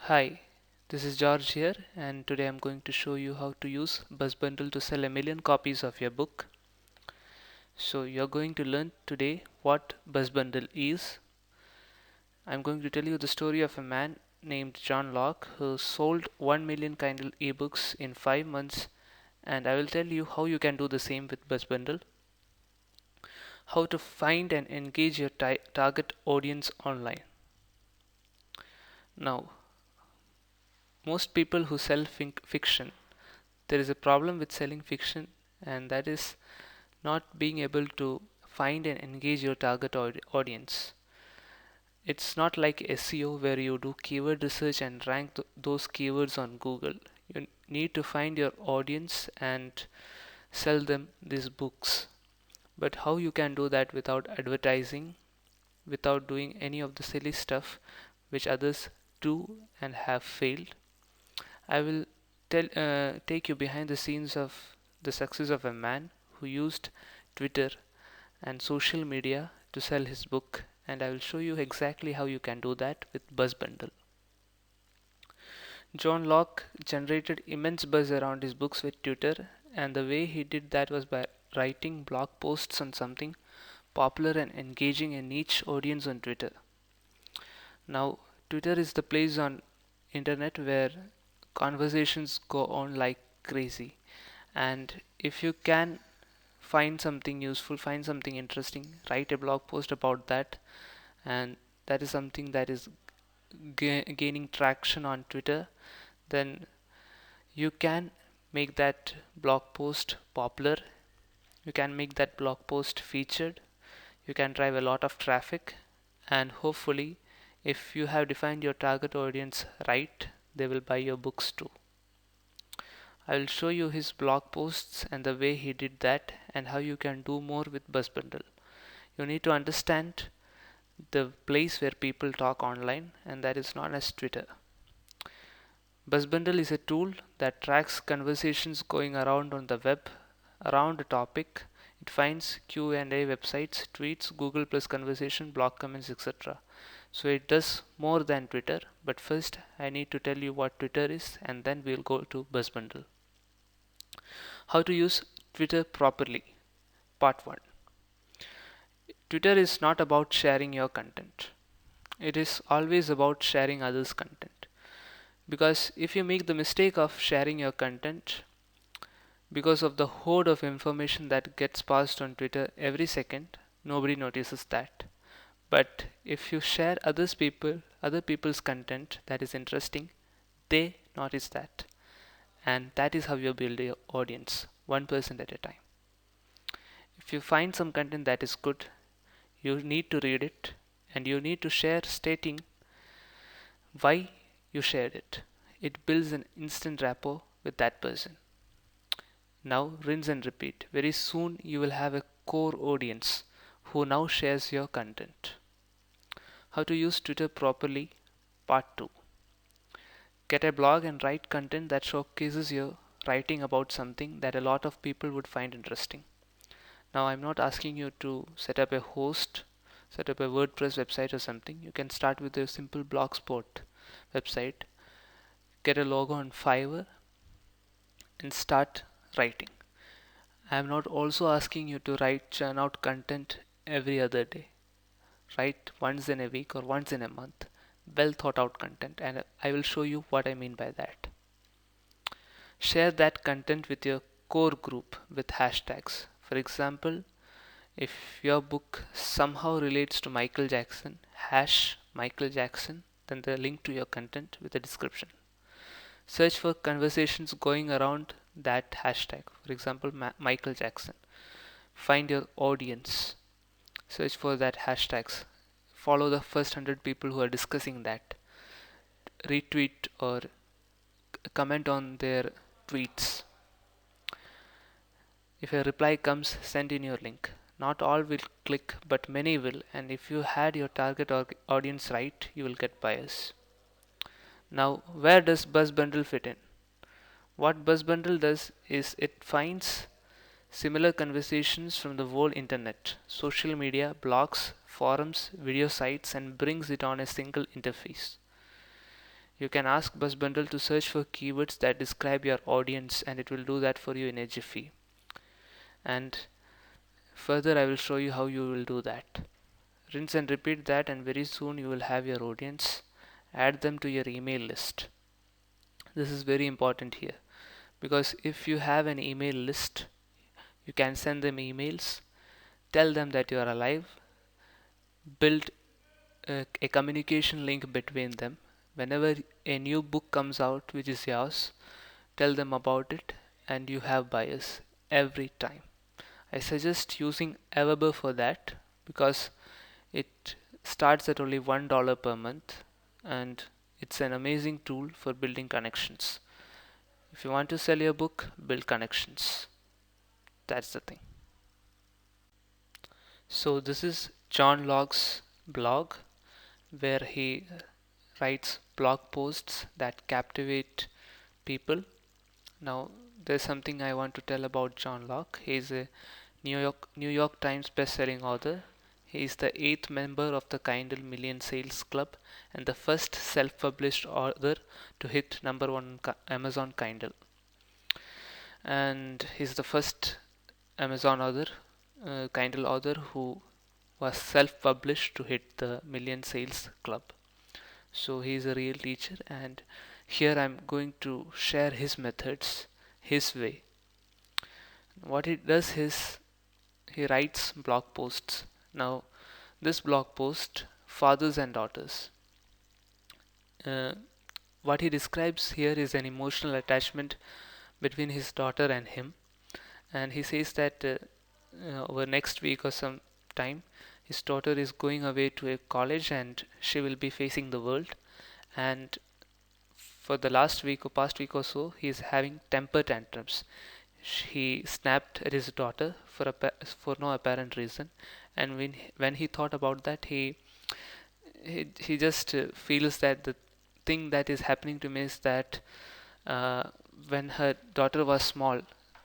Hi, this is George here, and today I'm going to show you how to use Buzz Bundle to sell a million copies of your book. So, you're going to learn today what Buzz Bundle is. I'm going to tell you the story of a man named John Locke who sold 1 million Kindle ebooks in 5 months, and I will tell you how you can do the same with Buzz Bundle, how to find and engage your target audience online. Now, most people who sell fiction, there is a problem with selling fiction, and that is not being able to find and engage your target audience. It's not like SEO where you do keyword research and rank those keywords on Google. You need to find your audience and sell them these books. But how you can do that without advertising, without doing any of the silly stuff which others do and have failed? I will take you behind the scenes of the success of a man who used Twitter and social media to sell his book, and I will show you exactly how you can do that with Buzz Bundle. John Locke generated immense buzz around his books with Twitter, and the way he did that was by writing blog posts on something popular and engaging a niche audience on Twitter. Now, Twitter is the place on internet where conversations go on like crazy, and if you can find something useful, find something interesting, write a blog post about that, and that is something that is gaining traction on Twitter, then you can make that blog post popular, you can make that blog post featured, you can drive a lot of traffic, and hopefully, if you have defined your target audience right, they will buy your books too. I will show you his blog posts and the way he did that and how you can do more with Buzz Bundle. You need to understand the place where people talk online, and that is known as Twitter. Buzz Bundle is a tool that tracks conversations going around on the web around a topic. It finds Q&A websites, tweets, Google Plus conversation, blog comments, etc. So it does more than Twitter, but first I need to tell you what Twitter is, and then we'll go to Buzz Bundle. How to use Twitter properly. Part 1. Twitter is not about sharing your content. It is always about sharing others' content. Because if you make the mistake of sharing your content, because of the horde of information that gets passed on Twitter every second, nobody notices that. But if you share other people's content that is interesting, they notice that. And that is how you build your audience, 1% at a time. If you find some content that is good, you need to read it and you need to share stating why you shared it. It builds an instant rapport with that person. Now rinse and repeat. Very soon you will have a core audience who now shares your content. How to use Twitter properly, part 2. Get a blog and write content that showcases your writing about something that a lot of people would find interesting. Now I'm not asking you to set up a host, set up a WordPress website or something. You can start with a simple blogspot website, get a logo on Fiverr, and start writing. I am not also asking you to churn out content every other day. Write once in a week or once in a month. Well thought out content, and I will show you what I mean by that. Share that content with your core group with hashtags. For example, if your book somehow relates to Michael Jackson, hash Michael Jackson, then the link to your content with a description. Search for conversations going around that hashtag. For example, Michael Jackson. Find your audience. Search for that hashtags. Follow the first 100 people who are discussing that. Retweet or comment on their tweets. If a reply comes, send in your link. Not all will click, but many will, and if you had your target audience right, you will get buyers. Now, where does Buzz Bundle fit in? What Buzz Bundle does is it finds similar conversations from the whole internet, social media, blogs, forums, video sites, and brings it on a single interface. You can ask BuzzBundle to search for keywords that describe your audience, and it will do that for you in a jiffy. And further, I will show you how you will do that. Rinse and repeat that, and very soon you will have your audience. Add them to your email list. This is very important here, because if you have an email list, you can send them emails, tell them that you are alive, build a communication link between them. Whenever a new book comes out which is yours, tell them about it, and you have buyers every time. I suggest using Everburr for that, because it starts at only $1 per month, and it's an amazing tool for building connections. If you want to sell your book, build connections. That's the thing. So this is John Locke's blog, where he writes blog posts that captivate people. Now, there's something I want to tell about John Locke. He is a New York Times best-selling author. He is the eighth member of the Kindle Million Sales Club and the first self-published author to hit number one on Amazon Kindle. And he's the first Amazon author, Kindle author who was self-published to hit the Million Sales Club. So he is a real teacher, and here I'm going to share his methods, his way. What he does is he writes blog posts. Now, this blog post, Fathers and Daughters, uh, what he describes here is an emotional attachment between his daughter and him, and he says that over next week or some time, his daughter is going away to a college and she will be facing the world, and for the last week or past week or so, he is having temper tantrums. He snapped at his daughter for no apparent reason, and when he thought about that, he just feels that the thing that is happening to me is that uh, when her daughter was small,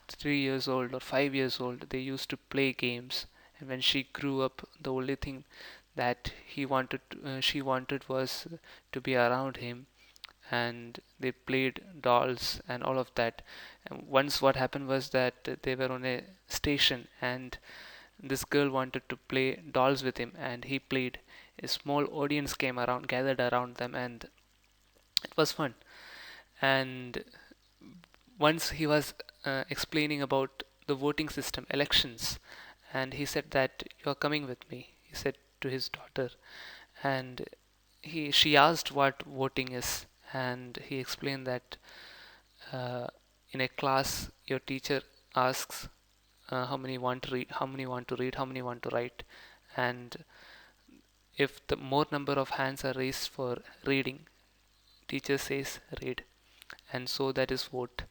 3 years old or 5 years old, they used to play games, and when she grew up, the only thing that she wanted was to be around him, and they played dolls and all of that. And once what happened was that they were on a station, and this girl wanted to play dolls with him, and he played. A small audience came around, gathered around them, and it was fun. And once he was explaining about the voting system, elections, and he said that you are coming with me, he said to his daughter, and she asked what voting is, and he explained that uh, in a class your teacher asks how many want to read, how many want to read, how many want to write, and if the more number of hands are raised for reading, teacher says read, and so that is vote.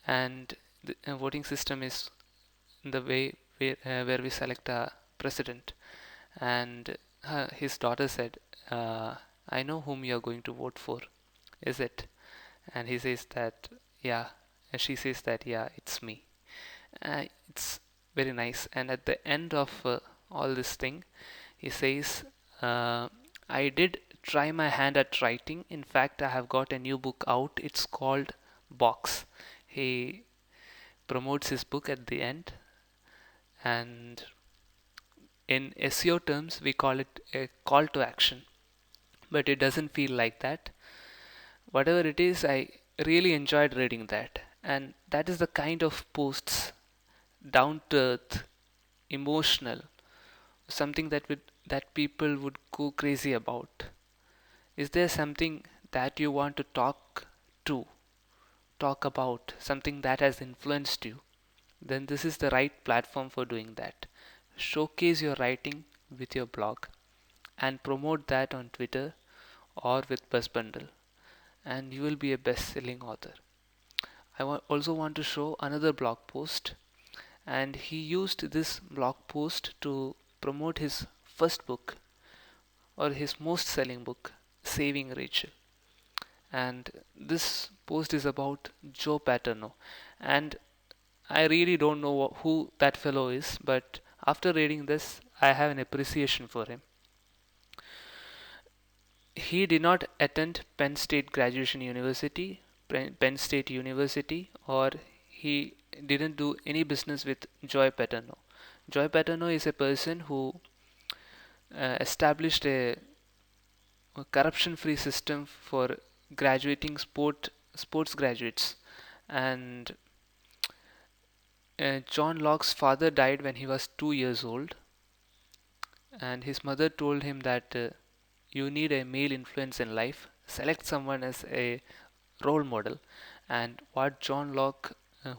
And the voting system is the way where we select a president. And his daughter said, I know whom you are going to vote for, is it? And he says that yeah, and she says that yeah, it's me. It's very nice. And at the end of all this thing, he says, I did try my hand at writing. In fact, I have got a new book out. It's called Box. He promotes his book at the end, and in SEO terms, we call it a call to action, but it doesn't feel like that. Whatever it is, I really enjoyed reading that, and that is the kind of posts, down to earth, emotional, something that people would go crazy about. Is there something that you want to to talk about, something that has influenced you? Then this is the right platform for doing that. Showcase your writing with your blog and promote that on Twitter or with BuzzBundle, and you will be a best-selling author. Also want to show another blog post, and he used this blog post to promote his first book, or his most selling book, Saving Rachel. And this post is about Joe Paterno, and I really don't know who that fellow is, but after reading this, I have an appreciation for him. He did not attend Penn State University, or he didn't do any business with Joy Paterno. Joy Paterno is a person who established a corruption-free system for graduating sports graduates, and John Locke's father died when he was 2 years old, and his mother told him that you need a male influence in life. Select someone as a role model, and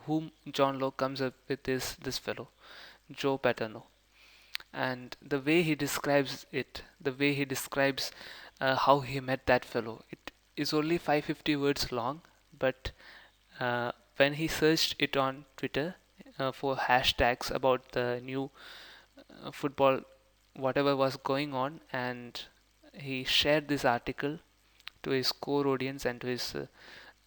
whom John Locke comes up with is this fellow, Joe Paterno. And the way he describes how he met that fellow, it is only 550 words long, but when he searched it on Twitter for hashtags about the new football, whatever was going on, and he shared this article to his core audience and to his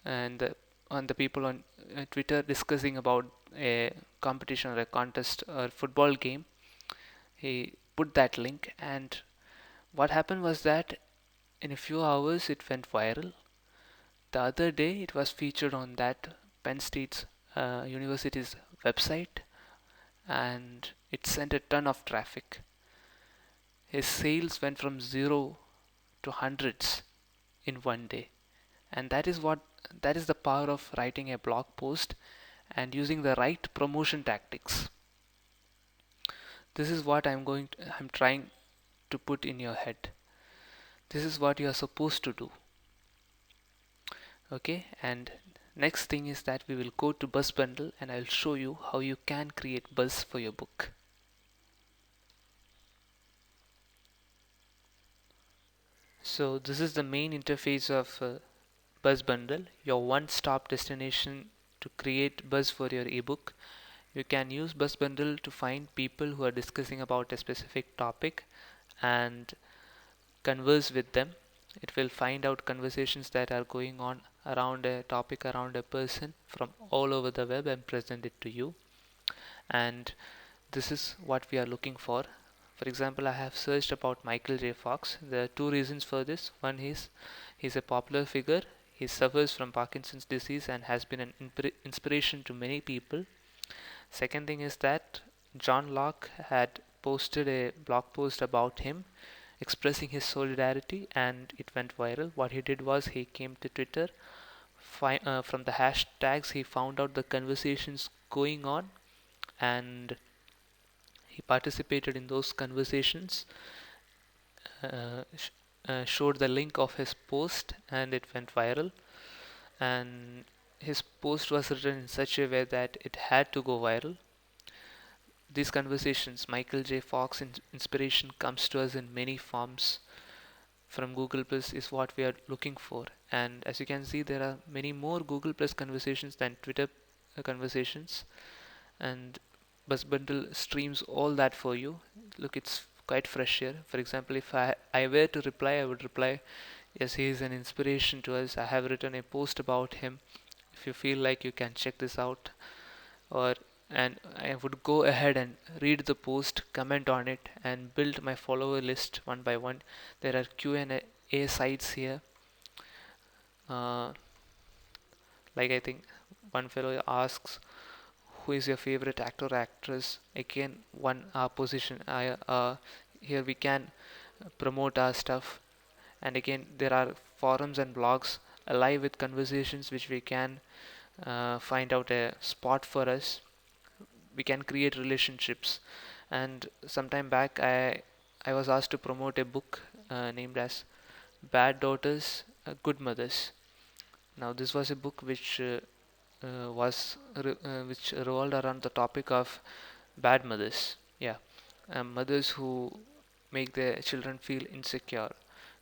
and the, on the people on Twitter discussing about a competition or a contest or football game. He put that link, and what happened was that in a few hours it went viral. The other day it was featured on that Penn State's university's website, and it sent a ton of traffic. His sales went from zero to hundreds in one day, and that is the power of writing a blog post and using the right promotion tactics. This is what I'm trying to put in your head. This is what you are supposed to do. Okay, and next thing is that we will go to Buzz Bundle, and I'll show you how you can create buzz for your book. So this is the main interface of Buzz Bundle, your one-stop destination to create buzz for your ebook. You can use Buzz Bundle to find people who are discussing about a specific topic and converse with them. It will find out conversations that are going on around a topic, around a person from all over the web, and present it to you. And this is what we are looking for. For example, I have searched about Michael J. Fox. There are two reasons for this. One is he's a popular figure. He suffers from Parkinson's disease and has been an inspiration to many people. Second thing is that John Locke had posted a blog post about him expressing his solidarity, and it went viral. What he did was he came to Twitter, from the hashtags he found out the conversations going on, and he participated in those conversations, uh, sh- showed the link of his post, and it went viral. And his post was written in such a way that it had to go viral. These conversations, Michael J. Fox inspiration comes to us in many forms from Google Plus, is what we are looking for. And as you can see, there are many more Google Plus conversations than Twitter conversations, and Buzz Bundle streams all that for you. Look, it's quite fresh here. For example, if I were to reply, I would reply, yes, he is an inspiration to us. I have written a post about him. If you feel like, you can check this out. Or and I would go ahead and read the post, comment on it, and build my follower list one by one. There are Q&A sites here. Uh, like I think one fellow asks, who is your favorite actor or actress? Again, one position. Here we can promote our stuff, and again there are forums and blogs alive with conversations which we can find out a spot for us. We can create relationships. And sometime back, I was asked to promote a book named as Bad Daughters, Good Mothers. Now this was a book which revolved around the topic of bad mothers. Yeah, mothers who make their children feel insecure,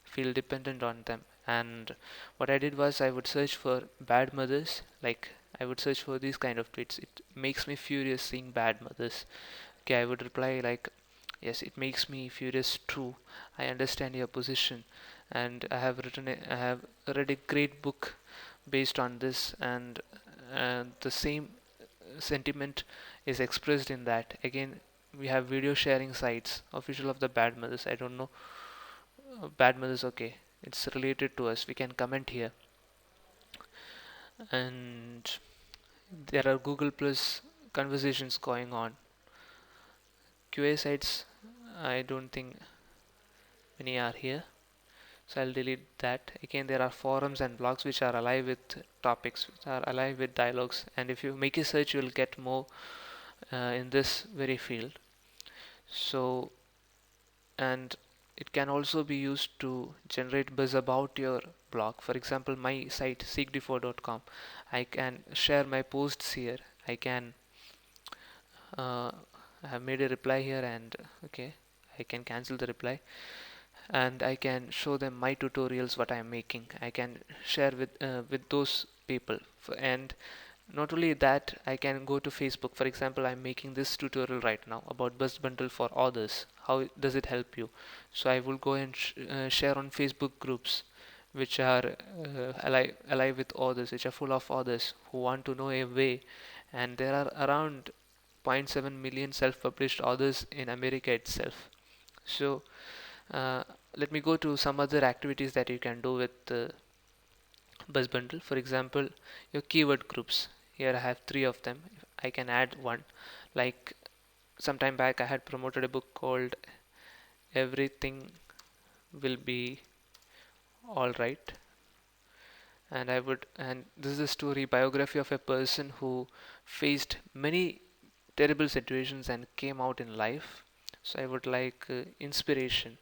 feel dependent on them. And what I did was I would search for bad mothers, like I would search for these kind of tweets. It makes me furious seeing bad mothers. Okay, I would reply like, yes, it makes me furious. True, I understand your position, and I have read a great book based on this, and the same sentiment is expressed in that. Again, we have video sharing sites, official of the bad mothers. I don't know, bad mothers. Okay, it's related to us, we can comment here. And there are Google Plus conversations going on. QA sites, I don't think many are here, so I'll delete that. Again, there are forums and blogs which are alive with topics, which are alive with dialogues, and if you make a search, you will get more in this very field. So, and it can also be used to generate buzz about your blog. For example, my site seekd4.com, I can share my posts here. I can uh, I have made a reply here, and okay, I can cancel the reply, and I can show them my tutorials what I am making. I can share with those people, and not only that, I can go to Facebook. For example, I'm making this tutorial right now about bus bundle for others. How does it help you? So I will go and share on Facebook groups which are alive with others, which are full of others who want to know a way. And there are around 0.7 million self-published authors in America itself. So uh, let me go to some other activities that you can do with bus bundle. For example, your keyword groups. Here I have three of them. I can add one. Like sometime back, I had promoted a book called Everything Will Be All Right, and this is a story biography of a person who faced many terrible situations and came out in life. So I would like inspiration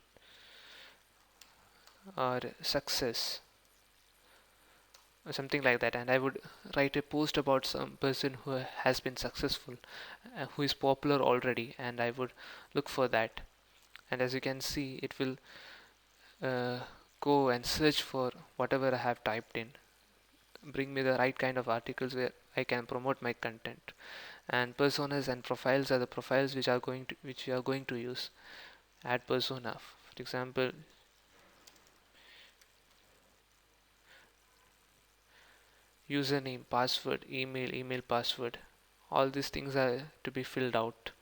or success or something like that, and I would write a post about some person who has been successful, who is popular already, and I would look for that. And as you can see, it will uh, go and search for whatever I have typed in, bring me the right kind of articles where I can promote my content. And personas and profiles are the profiles which you are going to use. Add persona, for example, username, password, email password. All these things are to be filled out.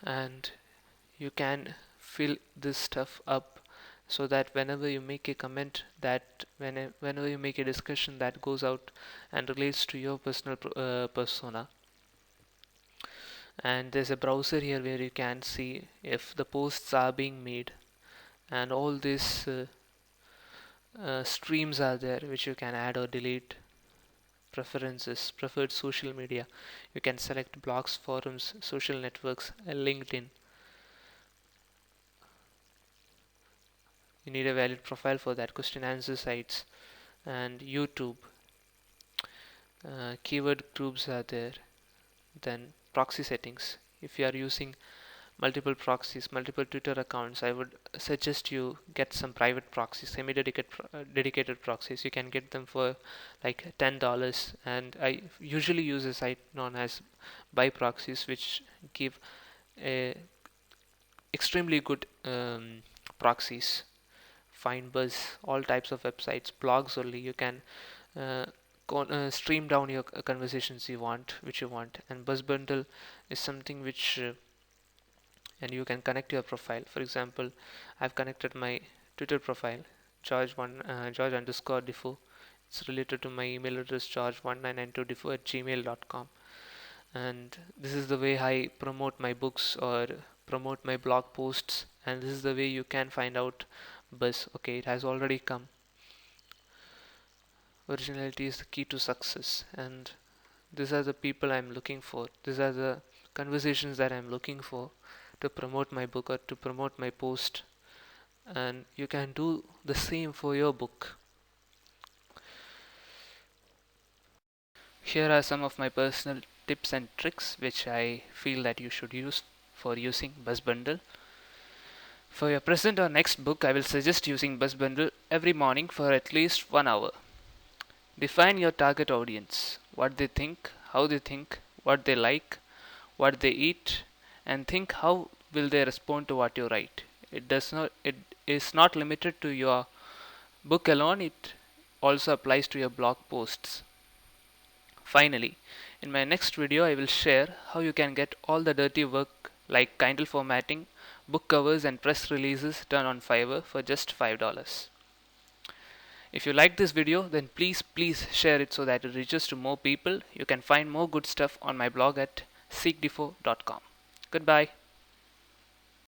And you can fill this stuff up so that whenever you make a comment, whenever you make a discussion that goes out and relates to your personal persona. And there's a browser here where you can see if the posts are being made, and all these streams are there which you can add or delete. Preferences, preferred social media, you can select blogs, forums, social networks, LinkedIn. You need a valid profile for that. Question answer sites and YouTube. Keyword groups are there. Then proxy settings. If you are using multiple proxies, multiple Twitter accounts, I would suggest you get some private proxies, dedicated proxies. You can get them for like $10, and I usually use a site known as buy proxies, which give a extremely good proxies. Find buzz, all types of websites, blogs only. You can uh, stream down your conversations which you want, and buzz bundle is something which and you can connect your profile. For example, I've connected my Twitter profile, George underscore Defoe. It's related to my email address, george1992defoe at gmail.com. And this is the way I promote my books or promote my blog posts, and this is the way you can find out buzz. Okay, it has already come. Originality is the key to success, and these are the people I'm looking for. These are the conversations that I'm looking for to promote my book or to promote my post. And you can do the same for your book. Here are some of my personal tips and tricks which I feel that you should use for using Buzz Bundle. For your present or next book, I will suggest using Buzz Bundle every morning for at least 1 hour. Define your target audience, what they think, what they like, what they eat, and think how will they respond to what you write. It is not limited to your book alone, it also applies to your blog posts. Finally, in my next video I will share how you can get all the dirty work like Kindle formatting, book covers and press releases done on Fiverr for just $5. If you like this video, then please share it so that it reaches to more people. You can find more good stuff on my blog at seekdefo.com. Goodbye.